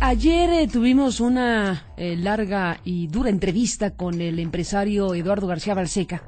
Ayer tuvimos una larga y dura entrevista con el empresario Eduardo García Balseca.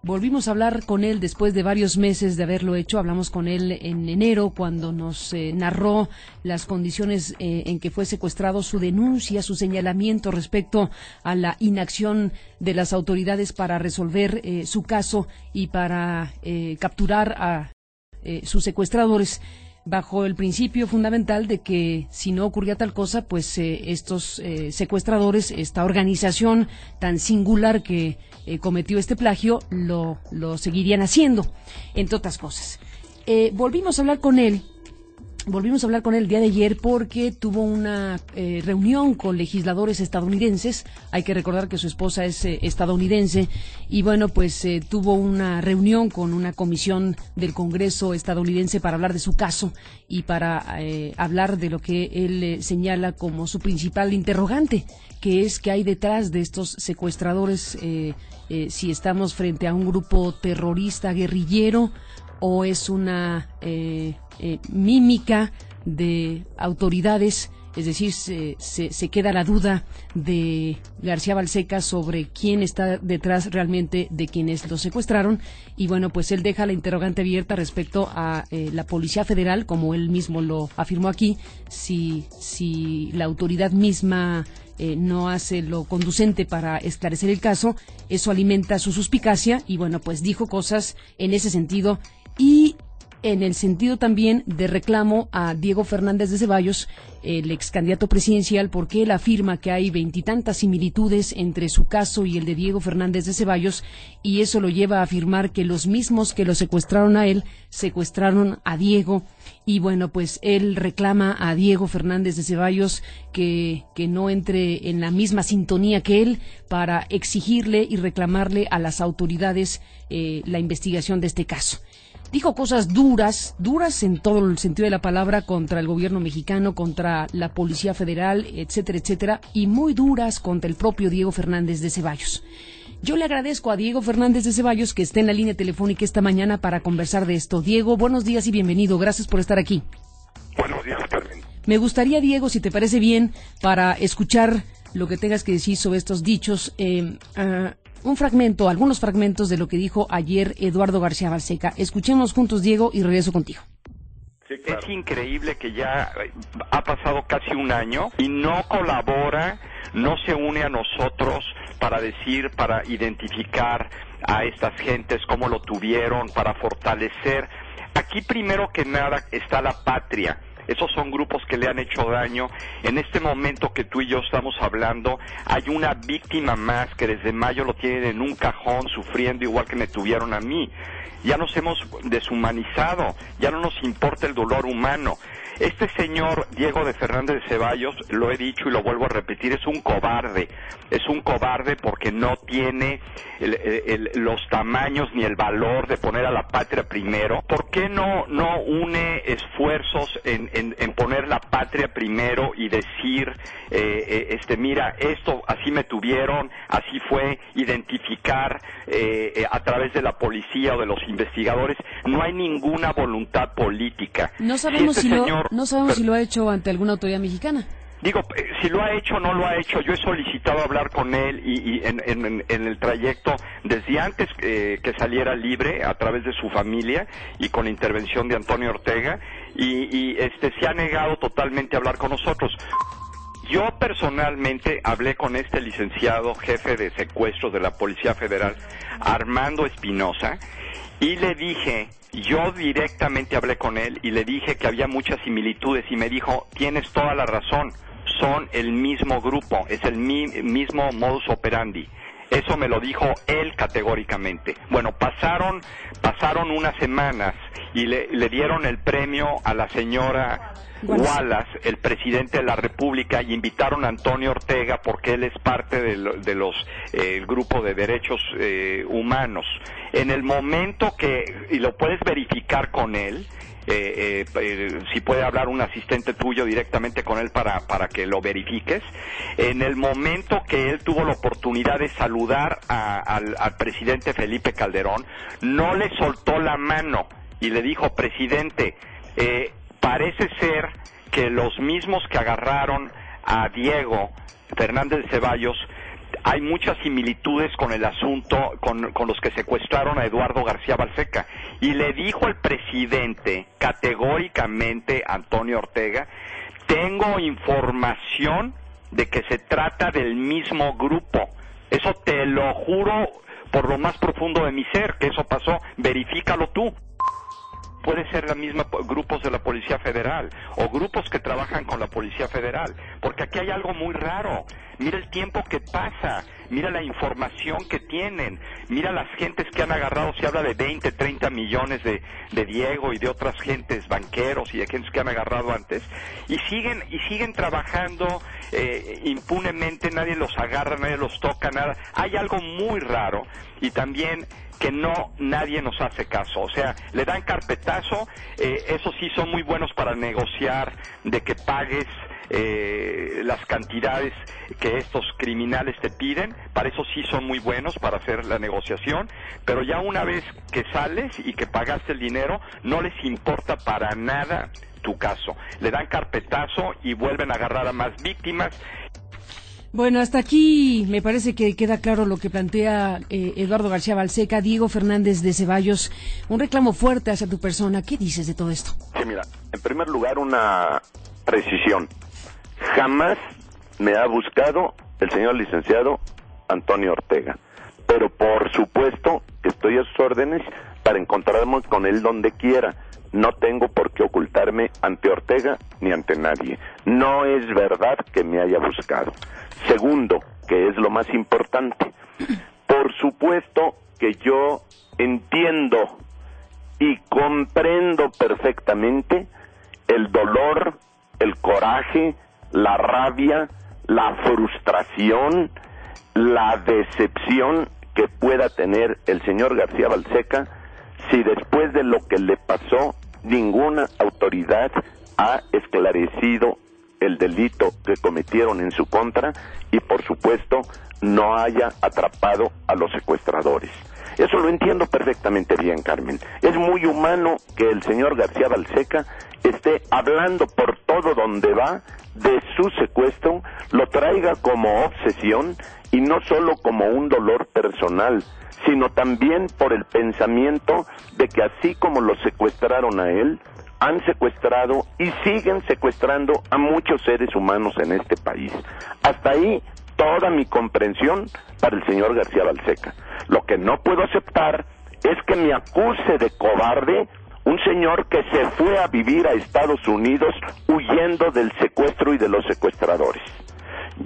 Volvimos a hablar con él después de varios meses de haberlo hecho. Hablamos con él en enero cuando nos narró las condiciones en que fue secuestrado, su denuncia, su señalamiento respecto a la inacción de las autoridades para resolver su caso y para capturar a sus secuestradores, bajo el principio fundamental de que si no ocurría tal cosa, pues estos secuestradores, esta organización tan singular que cometió este plagio, lo seguirían haciendo, entre otras cosas. Volvimos a hablar con él el día de ayer porque tuvo una reunión con legisladores estadounidenses. Hay que recordar que su esposa es estadounidense y bueno, pues tuvo una reunión con una comisión del Congreso estadounidense para hablar de su caso y para hablar de lo que él señala como su principal interrogante, que es qué hay detrás de estos secuestradores, si estamos frente a un grupo terrorista guerrillero o es una mímica de autoridades, es decir, se queda la duda de García Balseca sobre quién está detrás realmente de quienes lo secuestraron. Y bueno, pues él deja la interrogante abierta respecto a la Policía Federal, como él mismo lo afirmó aquí, si la autoridad misma no hace lo conducente para esclarecer el caso, eso alimenta su suspicacia y bueno, pues dijo cosas en ese sentido y en el sentido también de reclamo a Diego Fernández de Ceballos, el ex candidato presidencial, porque él afirma que hay veintitantas similitudes entre su caso y el de Diego Fernández de Ceballos, y eso lo lleva a afirmar que los mismos que lo secuestraron a él, secuestraron a Diego. Y bueno, pues él reclama a Diego Fernández de Ceballos que no entre en la misma sintonía que él para exigirle y reclamarle a las autoridades la investigación de este caso. Dijo cosas duras en todo el sentido de la palabra contra el gobierno mexicano, contra la Policía Federal, etcétera, etcétera, y muy duras contra el propio Diego Fernández de Ceballos. Yo le agradezco a Diego Fernández de Ceballos que esté en la línea telefónica esta mañana para conversar de esto. Diego, buenos días y bienvenido. Gracias por estar aquí. Buenos días, Carmen. Me gustaría, Diego, si te parece bien, para escuchar lo que tengas que decir sobre estos dichos, algunos fragmentos de lo que dijo ayer Eduardo García Balseca. Escuchemos juntos, Diego, y regreso contigo. Sí, claro. Es increíble que ya ha pasado casi un año y no colabora, no se une a nosotros para identificar a estas gentes, cómo lo tuvieron, para fortalecer. Aquí primero que nada está la patria. Esos son grupos que le han hecho daño. En este momento que tú y yo estamos hablando, hay una víctima más que desde mayo lo tienen en un cajón sufriendo igual que me tuvieron a mí. Ya nos hemos deshumanizado, ya no nos importa el dolor humano. Este señor Diego de Fernández de Ceballos, lo he dicho y lo vuelvo a repetir, es un cobarde. Es un cobarde porque no tiene los tamaños ni el valor de poner a la patria primero. ¿Por qué no une esfuerzos en poner la patria primero y decir, mira, esto así me tuvieron, así fue, identificar a través de la policía o de los investigadores? No hay ninguna voluntad política. No sabemos si lo ha hecho ante alguna autoridad mexicana. Digo, si lo ha hecho o no lo ha hecho, yo he solicitado hablar con él y en el trayecto, desde antes que saliera libre, a través de su familia y con la intervención de Antonio Ortega, y se ha negado totalmente a hablar con nosotros. Yo personalmente hablé con este licenciado jefe de secuestros de la Policía Federal, Armando Espinosa, y le dije, yo directamente hablé con él y le dije que había muchas similitudes y me dijo, tienes toda la razón, son el mismo grupo, es el mismo modus operandi. Eso me lo dijo él categóricamente. Bueno, pasaron unas semanas y le dieron el premio a la señora Wallace, el presidente de la República, y invitaron a Antonio Ortega porque él es parte de los el grupo de derechos humanos. En el momento y lo puedes verificar con él, si puede hablar un asistente tuyo directamente con él para que lo verifiques. En el momento que él tuvo la oportunidad de saludar al presidente Felipe Calderón, no le soltó la mano y le dijo, presidente, parece ser que los mismos que agarraron a Diego Fernández de Ceballos, hay muchas similitudes con el asunto, con los que secuestraron a Eduardo García Balseca. Y le dijo el presidente categóricamente, Antonio Ortega, tengo información de que se trata del mismo grupo. Eso te lo juro por lo más profundo de mi ser, que eso pasó. Verifícalo tú. Puede ser la misma grupos de la Policía Federal o grupos que trabajan con la Policía Federal, porque aquí hay algo muy raro. Mira el tiempo que pasa, mira la información que tienen, mira las gentes que han agarrado, se habla de 20, 30 millones de Diego y de otras gentes, banqueros y de gentes que han agarrado antes, y siguen trabajando impunemente, nadie los agarra, nadie los toca, nada. Hay algo muy raro, y también que nadie nos hace caso, o sea, le dan carpetazo, eso sí son muy buenos para negociar, de que pagues las cantidades que estos criminales te piden, para eso sí son muy buenos para hacer la negociación, pero ya una vez que sales y que pagaste el dinero, no les importa para nada tu caso, le dan carpetazo y vuelven a agarrar a más víctimas. Bueno, hasta aquí me parece que queda claro lo que plantea Eduardo García Balseca. Diego Fernández de Ceballos, un reclamo fuerte hacia tu persona. ¿Qué dices de todo esto? Sí, mira, en primer lugar una precisión. Jamás me ha buscado el señor licenciado Antonio Ortega, pero por supuesto que estoy a sus órdenes para encontrarnos con él donde quiera. No tengo por qué ocultarme ante Ortega ni ante nadie. No es verdad que me haya buscado. Segundo, que es lo más importante, por supuesto que yo entiendo y comprendo perfectamente el dolor, el coraje, la rabia, la frustración, la decepción que pueda tener el señor García Balseca si después de lo que le pasó ninguna autoridad ha esclarecido el delito que cometieron en su contra y por supuesto no haya atrapado a los secuestradores. Eso lo entiendo perfectamente bien, Carmen. Es muy humano que el señor García Balseca esté hablando por todo donde va de su secuestro, lo traiga como obsesión y no solo como un dolor personal, sino también por el pensamiento de que así como lo secuestraron a él, han secuestrado y siguen secuestrando a muchos seres humanos en este país. Hasta ahí toda mi comprensión para el señor García Balseca. Lo que no puedo aceptar es que me acuse de cobarde un señor que se fue a vivir a Estados Unidos huyendo del secuestro y de los secuestradores.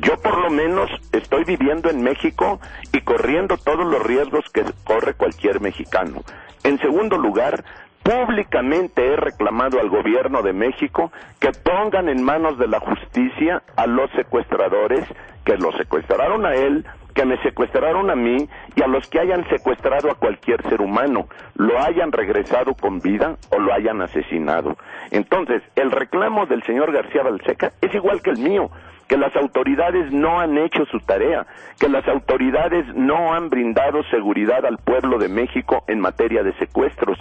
Yo por lo menos estoy viviendo en México y corriendo todos los riesgos que corre cualquier mexicano. En segundo lugar, públicamente he reclamado al gobierno de México que pongan en manos de la justicia a los secuestradores que lo secuestraron a él, que me secuestraron a mí y a los que hayan secuestrado a cualquier ser humano, lo hayan regresado con vida o lo hayan asesinado. Entonces, el reclamo del señor García Balseca es igual que el mío, que las autoridades no han hecho su tarea, que las autoridades no han brindado seguridad al pueblo de México en materia de secuestros.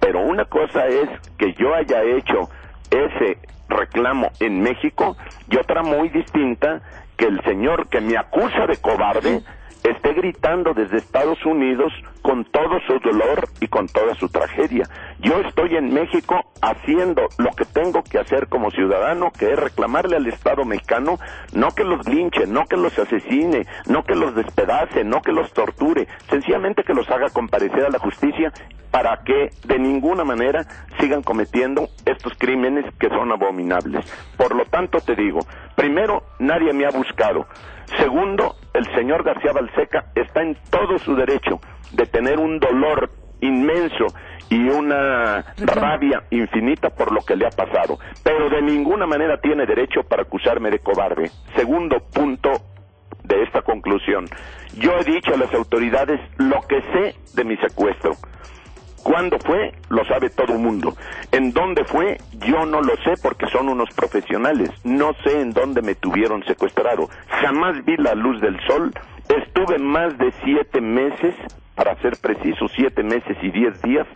Pero una cosa es que yo haya hecho ese reclamo en México y otra muy distinta, que el señor que me acusa de cobarde esté gritando desde Estados Unidos con todo su dolor y con toda su tragedia. Yo estoy en México haciendo lo que tengo que hacer como ciudadano, que es reclamarle al Estado mexicano, no que los linche, no que los asesine, no que los despedace, no que los torture, sencillamente que los haga comparecer a la justicia para que de ninguna manera sigan cometiendo estos crímenes que son abominables. Por lo tanto te digo, primero, nadie me ha buscado. Segundo, el señor García Balseca está en todo su derecho de tener un dolor inmenso y una rabia infinita por lo que le ha pasado, pero de ninguna manera tiene derecho para acusarme de cobarde. Segundo punto de esta conclusión, yo he dicho a las autoridades lo que sé de mi secuestro. ¿Cuándo fue? Lo sabe todo el mundo. ¿En dónde fue? Yo no lo sé porque son unos profesionales. No sé en dónde me tuvieron secuestrado. Jamás vi la luz del sol. Estuve más de 7 meses, para ser preciso, 7 meses y 10 días,